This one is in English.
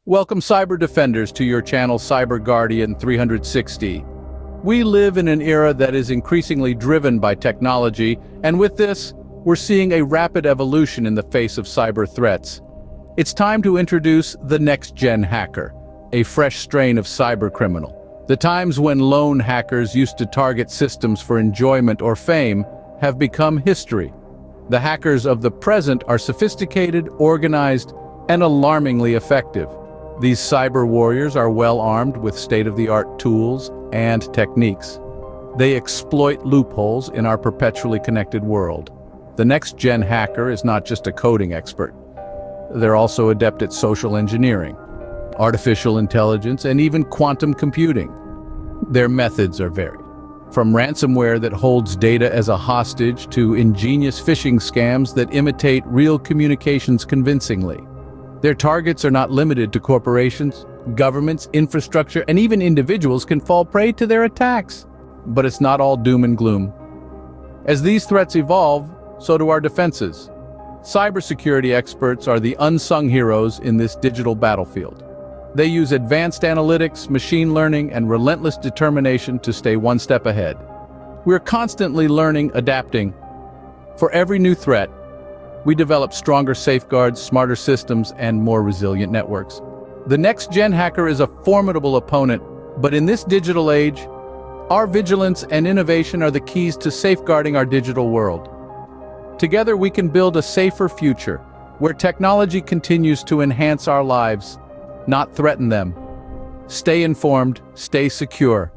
Welcome cyber defenders to your channel Cyber Guardian 360. We live in an era that is increasingly driven by technology, and with this, we're seeing a rapid evolution in the face of cyber threats. It's time to introduce the next-gen hacker, a fresh strain of cybercriminal. The times when lone hackers used to target systems for enjoyment or fame have become history. The hackers of the present are sophisticated, organized, and alarmingly effective. These cyber warriors are well armed with state-of-the-art tools and techniques. They exploit loopholes in our perpetually connected world. The next-gen hacker is not just a coding expert. They're also adept at social engineering, artificial intelligence, and even quantum computing. Their methods are varied, from ransomware that holds data as a hostage to ingenious phishing scams that imitate real communications convincingly. Their targets are not limited to corporations. Governments, infrastructure, and even individuals can fall prey to their attacks. But it's not all doom and gloom. As these threats evolve, so do our defenses. Cybersecurity experts are the unsung heroes in this digital battlefield. They use advanced analytics, machine learning, and relentless determination to stay one step ahead. We're constantly learning, adapting. For every new threat, we develop stronger safeguards, smarter systems, and more resilient networks. The next-gen hacker is a formidable opponent, but in this digital age, our vigilance and innovation are the keys to safeguarding our digital world. Together, we can build a safer future, where technology continues to enhance our lives, not threaten them. Stay informed, stay secure,